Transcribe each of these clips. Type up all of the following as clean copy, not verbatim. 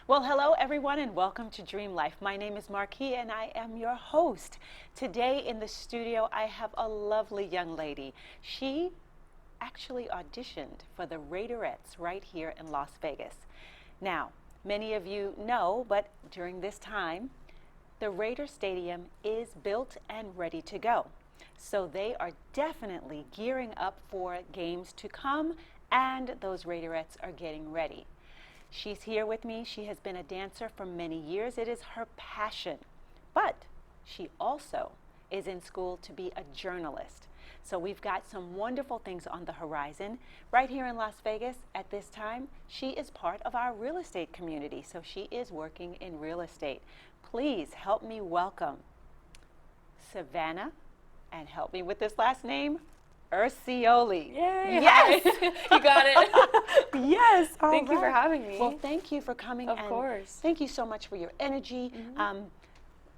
Well, hello everyone and welcome to Dream Life. My name is Marquis and I am your host. Today in the studio I have a lovely young lady. She actually auditioned for the Raiderettes right here in Las Vegas. Now, many of you know, but during this time, the Raider Stadium is built and ready to go. So they are definitely gearing up for games to come, and those Raiderettes are getting ready. She's here with me. She has been a dancer for many years. It is her passion. But she also is in school to be a journalist. So we've got some wonderful things on the horizon. Right here in Las Vegas at this time, she is part of our real estate community. So she is working in real estate. Please help me welcome Savannah, and help me with this last name, Urcioli. Yay! Yes! You got it. Yes! Thank you for having me. Well, thank you for coming. Of and course. Thank you so much for your energy.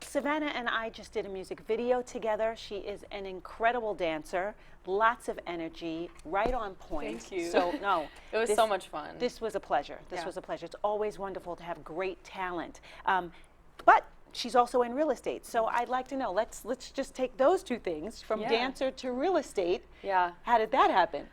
Savannah and I just did a music video together. She is an incredible dancer, lots of energy, right on point. Thank you. So, no. It was so much fun. This was a pleasure. This Yeah. was a pleasure. It's always wonderful to have great talent. But she's also in real estate. So I'd like to know, let's just take those two things, from Yeah. dancer to real estate. Yeah. How did that happen?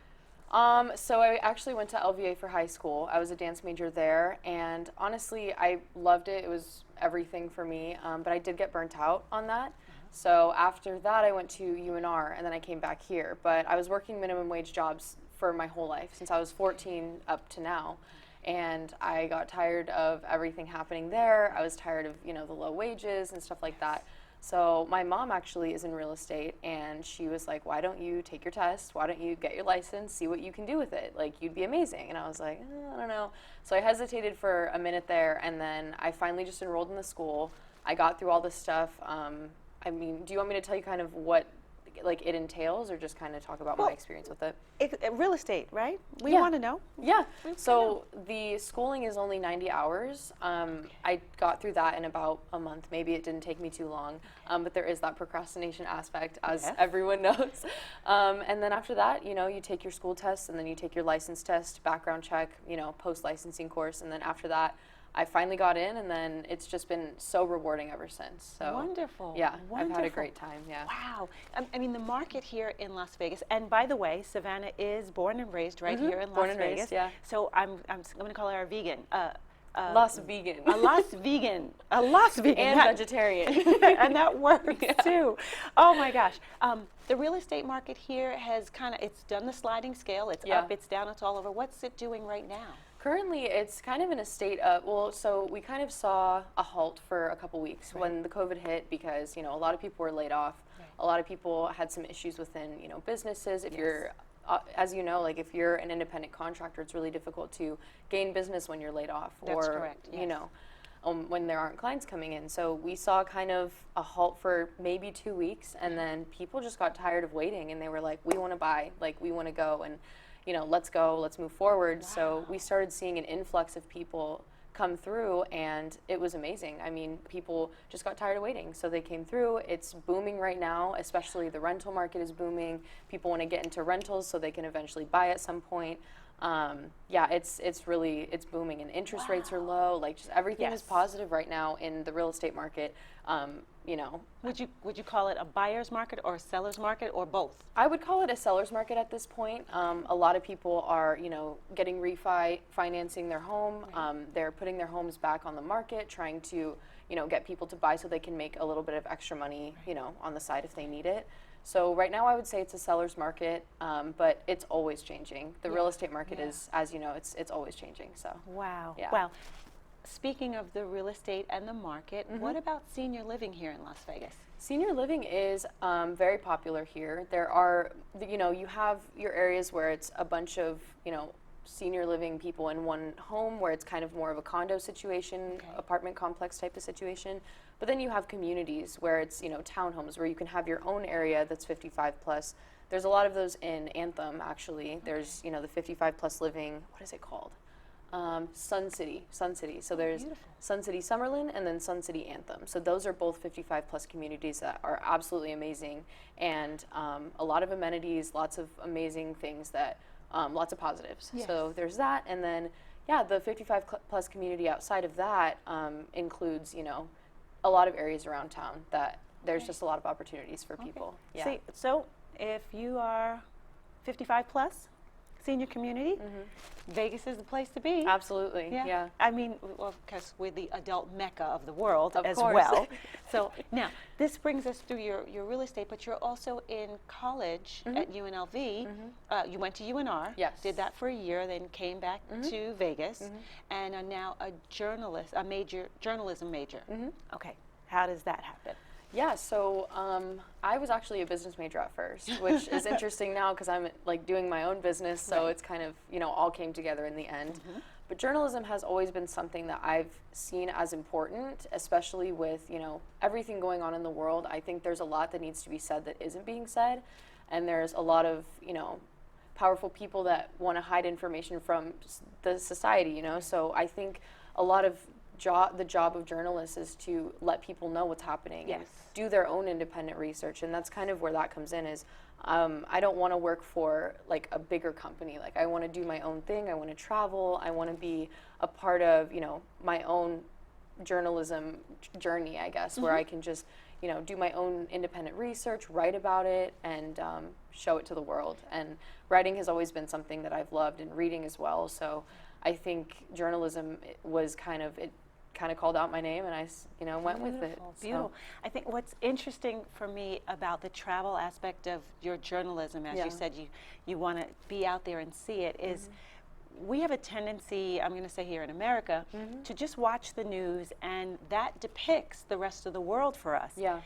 So I actually went to LVA for high school. I was a dance major there, and honestly, I loved it. It was everything for me, but I did get burnt out on that. So after that, I went to UNR, and then I came back here. But I was working minimum wage jobs for my whole life, since I was 14 up to now. And I got tired of everything happening there. I was tired of, the low wages and stuff like that. So my mom actually is in real estate, and she was like, why don't you take your test? Why don't you get your license, see what you can do with it? Like, you'd be amazing. And I was like, I don't know. So I hesitated for a minute there, and then I finally just enrolled in the school. I got through all this stuff. Do you want me to tell you kind of what it entails, or just kind of talk about my experience with it? Real estate, right? We Yeah. want to know. Yeah. So the schooling is only 90 hours. I got through that in about a month. Maybe it didn't take me too long, but there is that procrastination aspect, as everyone knows. And then after that, you take your school test, and then you take your license test, background check, post-licensing course, and then after that, I finally got in, and then it's just been so rewarding ever since. So Wonderful. Yeah, Wonderful. I've had a great time. Yeah. Wow. I mean, the market here in Las Vegas, and by the way, Savannah is born and raised right here in Born Las and Vegas. raised, yeah. So I'm going to call her a vegan. Las Vegan. A Las Vegan. A Las Vegan. And vegetarian. And that works too. Oh my gosh. The real estate market here has it's done the sliding scale. It's up, it's down, it's all over. What's it doing right now? Currently, it's kind of in a state of, so we kind of saw a halt for a couple weeks when the COVID hit, because, a lot of people were laid off. A lot of people had some issues within, businesses. If you're, as you know, if you're an independent contractor, it's really difficult to gain business when you're laid off. That's correct. Yes. When there aren't clients coming in. So we saw kind of a halt for maybe 2 weeks, and then people just got tired of waiting, and they were like, we want to buy, we want to go, and let's go, let's move forward. Wow. So we started seeing an influx of people come through, and it was amazing. I mean, people just got tired of waiting, so they came through. It's booming right now, especially the rental market is booming. People want to get into rentals so they can eventually buy at some point. It's booming, and interest rates are low. Just everything is positive right now in the real estate market. Would you call it a buyer's market or a seller's market, or both? I would call it a seller's market at this point. A lot of people are, getting financing their home. They're putting their homes back on the market, trying to, get people to buy so they can make a little bit of extra money, on the side if they need it. So right now I would say it's a seller's market, but it's always changing. The real estate market is, as you know, it's always changing. So wow. Yeah. Wow. Speaking of the real estate and the market, what about senior living here in Las Vegas? Senior living is very popular here. There are, you have your areas where it's a bunch of, senior living people in one home, where it's kind of more of a condo situation, apartment complex type of situation. But then you have communities where it's, townhomes, where you can have your own area that's 55 plus. There's a lot of those in Anthem, actually. There's, the 55 plus living, what is it called? Sun City. So there's Sun City Summerlin and then Sun City Anthem. So those are both 55 plus communities that are absolutely amazing, and a lot of amenities, lots of amazing things that, lots of positives. Yes. So there's that, and then Yeah, the 55 plus community outside of that includes, you know, a lot of areas around town that there's just a lot of opportunities for people. Yeah. See, so if you are 55 plus, senior community, Vegas is the place to be. Absolutely. Yeah. I mean, well, because we're the adult mecca of the world Of as course. well. So now, this brings us through your real estate, but you're also in college at UNLV. You went to UNR, Yes. did that for a year, then came back to Vegas, and are now a journalism major. Okay, how does that happen? Yeah, so I was actually a business major at first, which is interesting now because I'm like doing my own business, so Right. it's kind of, you know, all came together in the end. But journalism has always been something that I've seen as important, especially with, you know, everything going on in the world. I think there's a lot that needs to be said that isn't being said, and there's a lot of, you know, powerful people that want to hide information from the society, you know. So I think a lot of the job of journalists is to let people know what's happening and Yes. do their own independent research, and that's kind of where that comes in. Is I don't want to work for like a bigger company. Like I want to do my own thing. I want to travel. I want to be a part of, you know, my own journalism journey, I guess, where I can just, you know, do my own independent research, write about it, and show it to the world. And writing has always been something that I've loved, and reading as well. So I think journalism was kind of called out my name, and I, you know, went with it. Beautiful, beautiful. I think what's interesting for me about the travel aspect of your journalism, as Yeah. you said, you want to be out there and see it, is we have a tendency, I'm going to say here in America, to just watch the news, and that depicts the rest of the world for us. Yeah.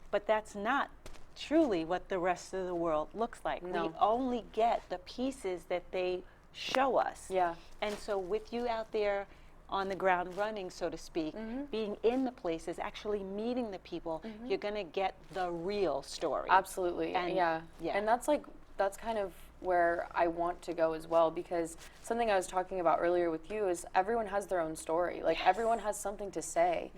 But that's not truly what the rest of the world looks like. No. We only get the pieces that they show us. Yeah. And so with you out there on the ground running, so to speak, being in the places, actually meeting the people, you're going to get the real story. Absolutely. And- yeah. yeah. And that's kind of where I want to go as well, because something I was talking about earlier with you is everyone has their own story. Like everyone has something to say.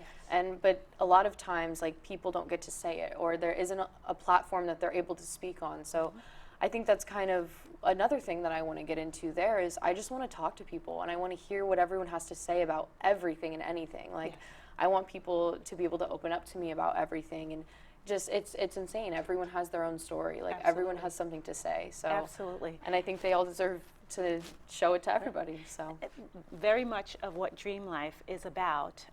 But a lot of times like people don't get to say it, or there isn't a platform that they're able to speak on. So I think that's kind of another thing that I want to get into there is I just want to talk to people, and I want to hear what everyone has to say about everything and anything. Like I want people to be able to open up to me about everything, and just it's insane. Everyone has their own story. Like everyone has something to say. So Absolutely. and I think they all deserve to show it to everybody. So Very much of what Dream Life is about.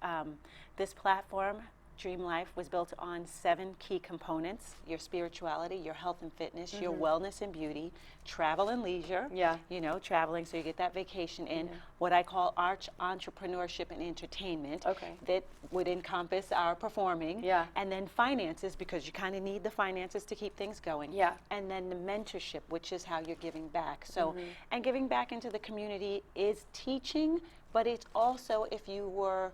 This platform, Dream Life, was built on 7 key components: your spirituality, your health and fitness, your wellness and beauty, travel and leisure. Yeah. You know, traveling so you get that vacation in. What I call arch entrepreneurship and entertainment. Okay. That would encompass our performing. Yeah. And then finances, because you kind of need the finances to keep things going. Yeah. And then the mentorship, which is how you're giving back. So, and giving back into the community is teaching, but it's also if you were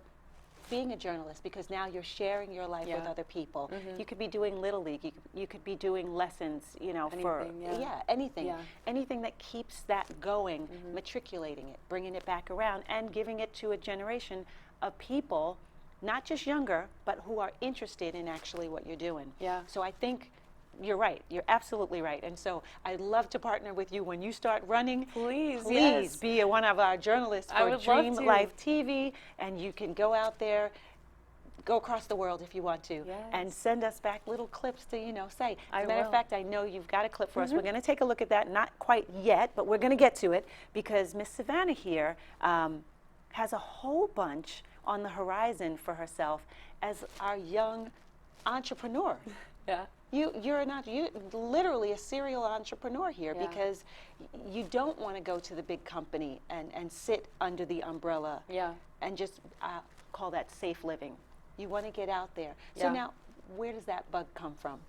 being a journalist, because now you're sharing your life with Yeah. other people. You could be doing Little League, you could be doing lessons, you know, for Anything, yeah. anything. Yeah. Anything that keeps that going, matriculating it, bringing it back around, and giving it to a generation of people, not just younger, but who are interested in actually what you're doing. Yeah. So I think you're right. You're absolutely right. And so I'd love to partner with you when you start running. Please, Please yes. be one of our journalists I for would love Dream to. Life TV, and you can go out there, go across the world if you want to, and Yes. send us back little clips to, you know, say. As I a matter of will. fact, I know you've got a clip for us. We're going to take a look at that, not quite yet, but we're going to get to it, because Miss Savannah here has a whole bunch on the horizon for herself as our young entrepreneur. Yeah. You're literally a serial entrepreneur here, Yeah. because you don't want to go to the big company and sit under the umbrella Yeah. and just call that safe living. You want to get out there. So Yeah. now, where does that bug come from?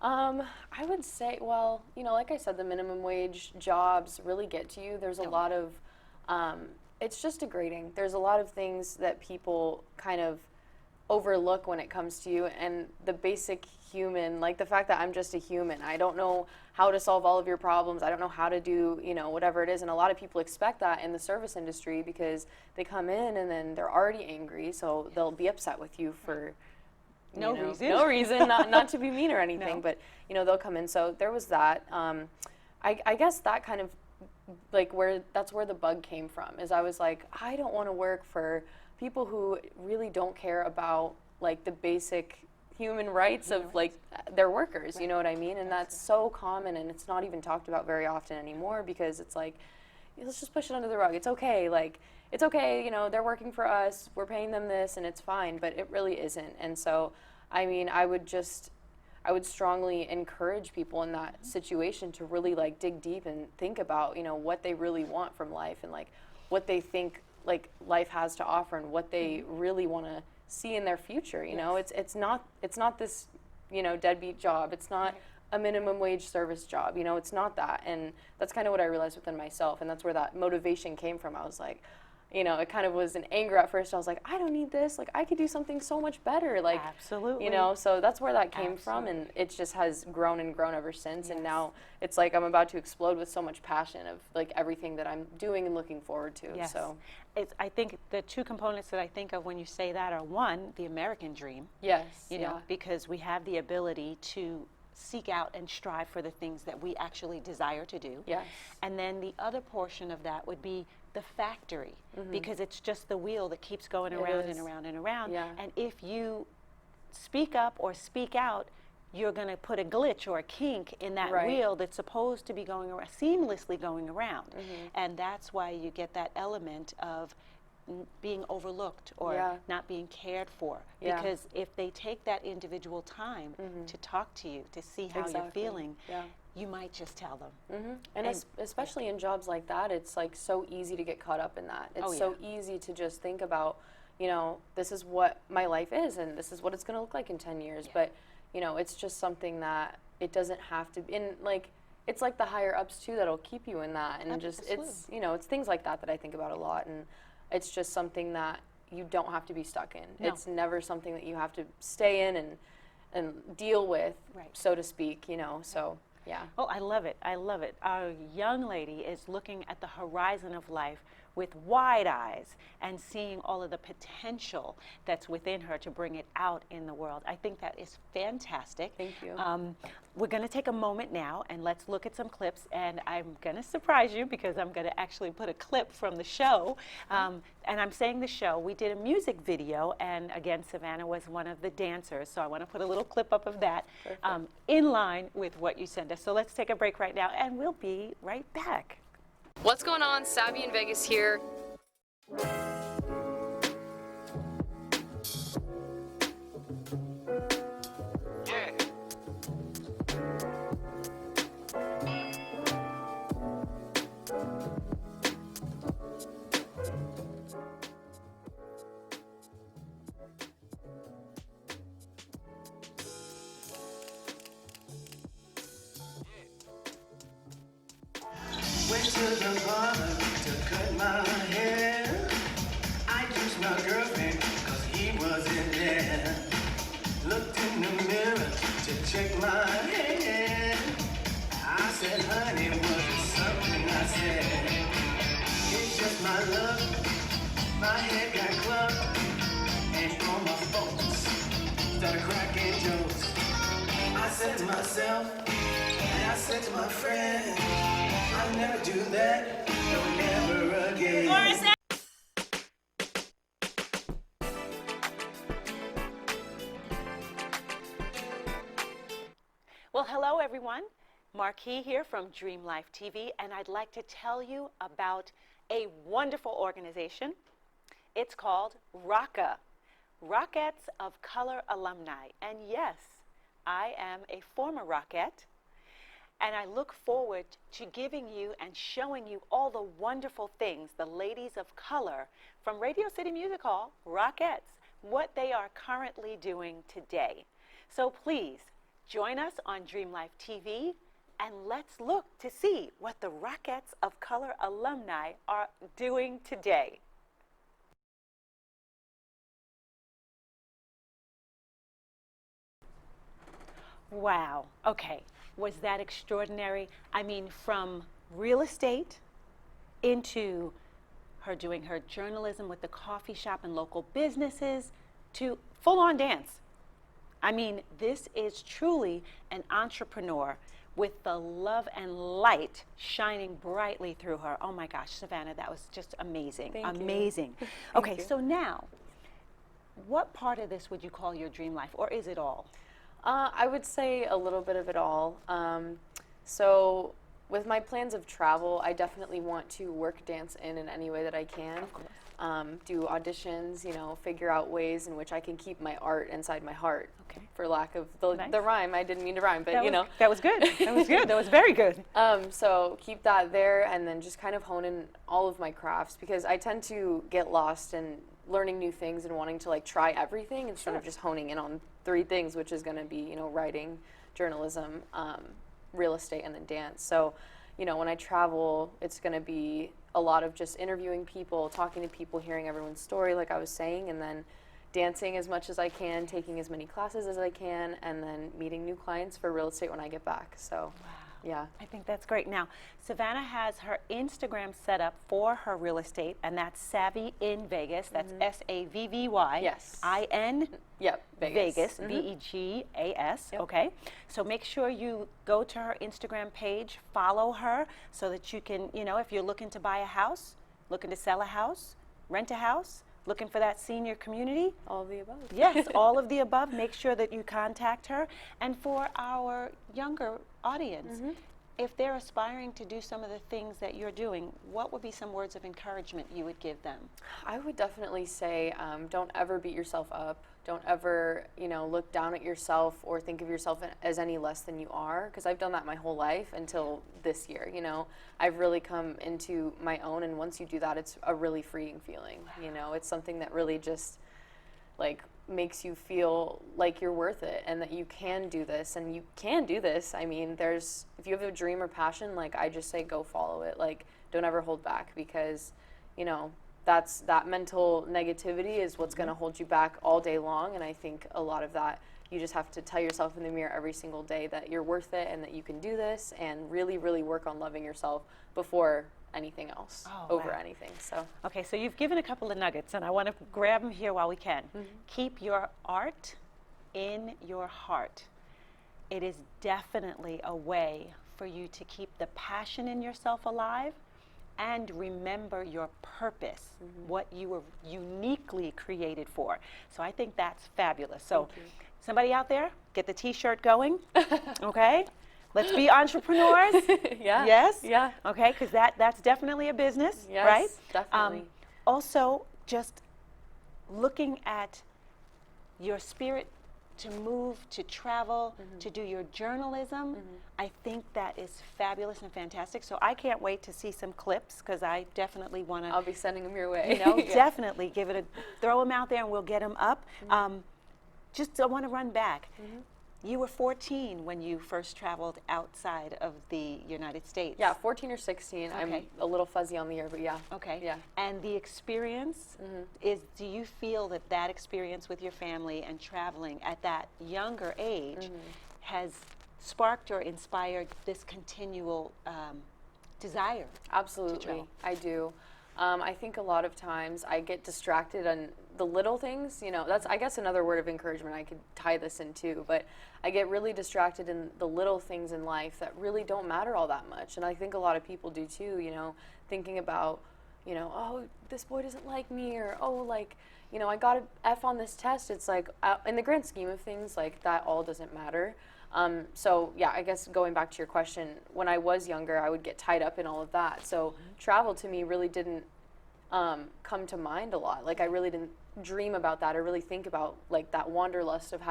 I would say, well, you know, like I said, the minimum wage jobs really get to you. There's a lot of, it's just degrading. There's a lot of things that people kind of overlook when it comes to you, and the basic human, like the fact that I'm just a human. I don't know how to solve all of your problems. I don't know how to do, you know, whatever it is. And a lot of people expect that in the service industry, because they come in and then they're already angry, so they'll be upset with you for No you know, reason. no reason, not to be mean or anything, No. but you know, they'll come in. So there was that. I guess that kind of like that's where the bug came from. Is I was like, I don't want to work for people who really don't care about like the basic human rights of like their workers, you know what I mean? And that's so common, and it's not even talked about very often anymore, because it's like, let's just push it under the rug. It's okay, like, it's okay, you know, they're working for us, we're paying them this, and it's fine, but it really isn't. And so, I mean, I would strongly encourage people in that situation to really like dig deep and think about, you know, what they really want from life, and like what they think like life has to offer, and what they really want to see in their future. You know, it's not this, you know, deadbeat job. It's not a minimum wage service job. You know, it's not that. And that's kind of what I realized within myself, and that's where that motivation came from. I was like, you know, it kind of was an anger at first. I was like, I don't need this. Like, I could do something so much better. Like, absolutely. You know, so that's where that came from, and it just has grown and grown ever since. And now it's like I'm about to explode with so much passion of like everything that I'm doing and looking forward to. Yes. So I think the two components that I think of when you say that are, one, the American dream. yes, You know, because we have the ability to seek out and strive for the things that we actually desire to do. Yes. And then the other portion of that would be the factory, because it's just the wheel that keeps going around and around and around. Yeah. And if you speak up or speak out, you're going to put a glitch or a kink in that wheel that's supposed to be going around, seamlessly going around. And that's why you get that element of being overlooked or not being cared for, because if they take that individual time to talk to you, to see how you're feeling, you might just tell them. And especially in jobs like that, it's like so easy to get caught up in that. It's so easy to just think about, you know, this is what my life is, and this is what it's going to look like in 10 years. But, you know, it's just something that it doesn't have to be. And like, it's like the higher ups too that'll keep you in that. And just, it's, you know, it's things like that that I think about a lot. And it's just something that you don't have to be stuck in. No. It's never something that you have to stay in and deal with, so to speak, you know, so. Yeah. Oh, I love it. I love it. Our young lady is looking at the horizon of life with wide eyes and seeing all of the potential that's within her to bring it out in the world. I think that is fantastic. Thank you. We're going to take a moment now and let's look at some clips, and I'm going to surprise you because I'm going to actually put a clip from the show. And I'm saying the show, we did a music video, and again, Savannah was one of the dancers, so I want to put a little clip up of that in line with what you sent us. So let's take a break right now, and we'll be right back. What's going on? Savvy in Vegas here. Went to the barber to cut my hair. I used my girlfriend cause he wasn't there. Looked in the mirror to check my hair. I said, honey, was it something I said? It's just my luck. My head got clubbed. And all my folks started cracking jokes. I said to myself, and I said to my friend, I'll never do that, no, never again. Well, hello everyone. Marquis here from Dream Life TV, and I'd like to tell you about a wonderful organization. It's called ROCA, Rockettes of Color Alumni. And yes, I am a former Rockette, and I look forward to giving you and showing you all the wonderful things the ladies of color from Radio City Music Hall, Rockettes, what they are currently doing today. So please join us on Dream Life TV, and let's look to see what the Rockettes of Color alumni are doing today. Wow. Okay. Was that extraordinary? I mean, from real estate into her doing her journalism with the coffee shop and local businesses to full-on dance. I mean, this is truly an entrepreneur with the love and light shining brightly through her. Oh my gosh, Savannah, that was just amazing. Thank you. Amazing. Thank Okay, you. so now, what part of this would you call your dream life, or is it all? I would say a little bit of it all. So with my plans of travel, I definitely want to work dance in any way that I can. Of course. Do auditions, you know, figure out ways in which I can keep my art inside my heart. Okay. For lack of the, Nice. the rhyme, I didn't mean to rhyme, but That you was, know. that was good. That was good. That was very good. So keep that there, and then just kind of hone in all of my crafts, because I tend to get lost in learning new things and wanting to like try everything instead of just honing in on 3 things, which is going to be, you know, writing, journalism, real estate, and then dance. So, you know, when I travel, it's going to be a lot of just interviewing people, talking to people, hearing everyone's story, like I was saying, and then dancing as much as I can, taking as many classes as I can, and then meeting new clients for real estate when I get back. So, yeah. I think that's great. Now, Savannah has her Instagram set up for her real estate, and that's Savvy in Vegas. That's SAVVY. Yes. IN Yep, Vegas, VEGAS. Yep. Okay. So make sure you go to her Instagram page, follow her, so that you can, you know, if you're looking to buy a house, looking to sell a house, rent a house, looking for that senior community. All of the above. Yes, all of the above. Make sure that you contact her. And for our younger audience, if they're aspiring to do some of the things that you're doing, what would be some words of encouragement you would give them? I would definitely say don't ever beat yourself up. Don't ever, you know, look down at yourself or think of yourself as any less than you are, because I've done that my whole life until this year, you know. I've really come into my own, and once you do that, it's a really freeing feeling, you know. It's something that really just, like, makes you feel like you're worth it and that you can do this, and you can do this. I mean, if you have a dream or passion, like, I just say go follow it. Like, don't ever hold back, because, you know, that mental negativity is what's going to hold you back all day long. And I think a lot of that, you just have to tell yourself in the mirror every single day that you're worth it and that you can do this, and really, really work on loving yourself before anything else, over anything. So Okay, so you've given a couple of nuggets, and I want to grab them here while we can. Keep your art in your heart. It is definitely a way for you to keep the passion in yourself alive and remember your purpose, what you were uniquely created for. So I think that's fabulous. So somebody out there, get the t-shirt going, okay? Let's be entrepreneurs. yeah. Yes? Yeah. Okay, because that's definitely a business, Yes, right? definitely. Also, just looking at your spirit to move, to travel, to do your journalism, I think that is fabulous and fantastic. So I can't wait to see some clips, because I definitely want to, I'll be sending them your way. you know, Yeah. definitely throw them out there, and we'll get them up. Just I want to run back. You were 14 when you first traveled outside of the United States. Yeah, 14 or 16. I'm Okay. a little fuzzy on the year, but yeah. Okay. Yeah. And the experience do you feel that experience with your family and traveling at that younger age has sparked or inspired this continual desire? Absolutely, travel? I do. I think a lot of times I get distracted on the little things, you know, that's, I guess, another word of encouragement I could tie this into, but I get really distracted in the little things in life that really don't matter all that much. And I think a lot of people do too, you know, thinking about, you know, oh, this boy doesn't like me, or, oh, like, you know, I got an F on this test. It's like, in the grand scheme of things, like, that all doesn't matter. So yeah, I guess going back to your question, when I was younger, I would get tied up in all of that. So travel to me really didn't come to mind a lot. Like, I really didn't dream about that or really think about, like, that wanderlust of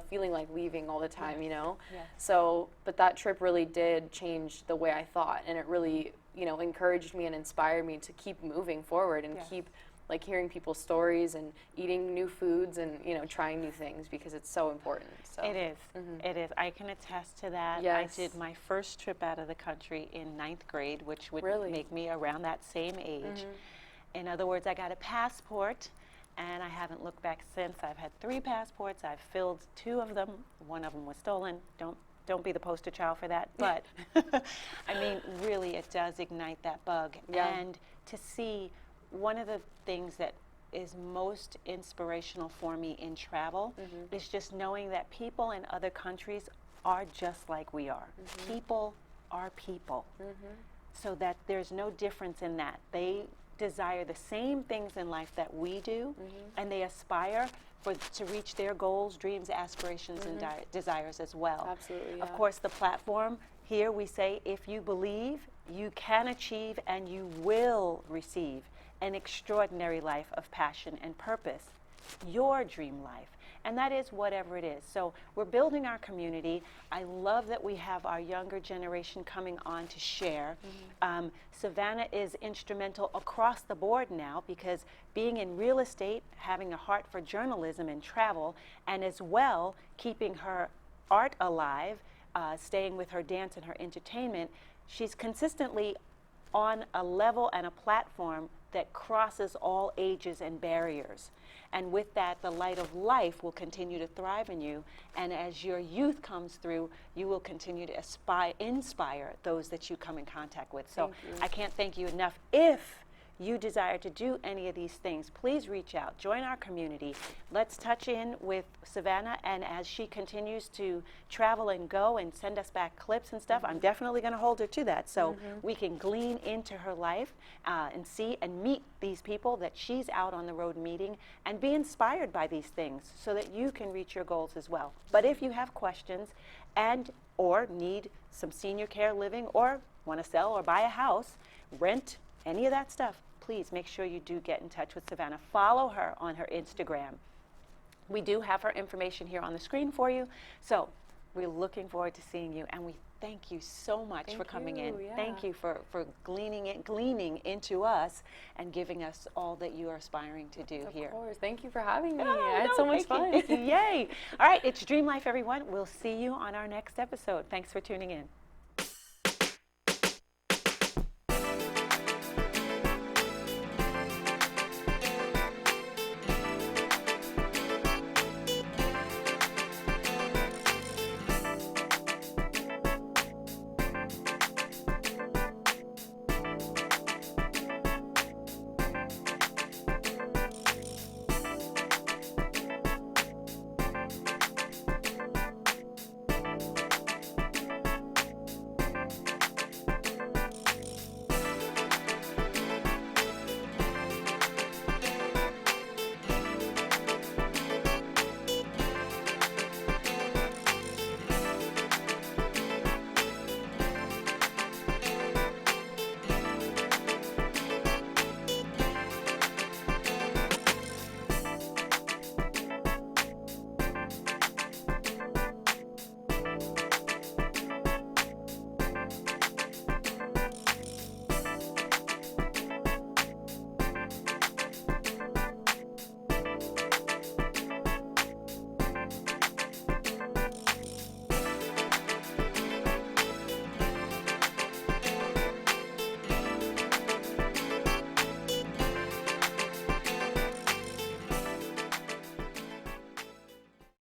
feeling like leaving all the time, you know? Yes. So, but that trip really did change the way I thought, and it really, you know, encouraged me and inspired me to keep moving forward and Yes. keep, like, hearing people's stories and eating new foods and, you know, trying new things, because it's so important. So It is. It is. I can attest to that. Yes. I did my first trip out of the country in 9th grade, which would Really? make me around that same age. In other words, I got a passport, and I haven't looked back since. I've had 3 passports. I've filled 2 of them. One of them was stolen. Don't be the poster child for that. But I mean, really, it does ignite that bug. Yeah. And to see, one of the things that is most inspirational for me in travel is just knowing that people in other countries are just like we are. People are people. So that there's no difference in that. They desire the same things in life that we do, and they aspire to reach their goals, dreams, aspirations, and desires as well. Absolutely, Of yeah. course, the platform here, we say, if you believe, you can achieve and you will receive an extraordinary life of passion and purpose, your dream life. And that is whatever it is. So we're building our community. I love that we have our younger generation coming on to share. Savannah is instrumental across the board now, because being in real estate, having a heart for journalism and travel, and as well keeping her art alive, staying with her dance and her entertainment, she's consistently on a level and a platform that crosses all ages and barriers. And with that, the light of life will continue to thrive in you. And as your youth comes through, you will continue to inspire those that you come in contact with. So I can't thank you enough. If you desire to do any of these things, please reach out, join our community. Let's touch in with Savannah, and as she continues to travel and go and send us back clips and stuff, I'm definitely going to hold her to that, so we can glean into her life and see and meet these people that she's out on the road meeting, and be inspired by these things so that you can reach your goals as well. But if you have questions and or need some senior care living, or want to sell or buy a house, rent, any of that stuff, please make sure you do get in touch with Savannah. Follow her on her Instagram. We do have her information here on the screen for you. So we're looking forward to seeing you, and we thank you so much for coming in. Yeah. Thank you for gleaning into us and giving us all that you are aspiring to do here. Of course. Thank you for having me. Oh, I had no, so much fun. thank you. Yay. All right, it's Dream Life, everyone. We'll see you on our next episode. Thanks for tuning in.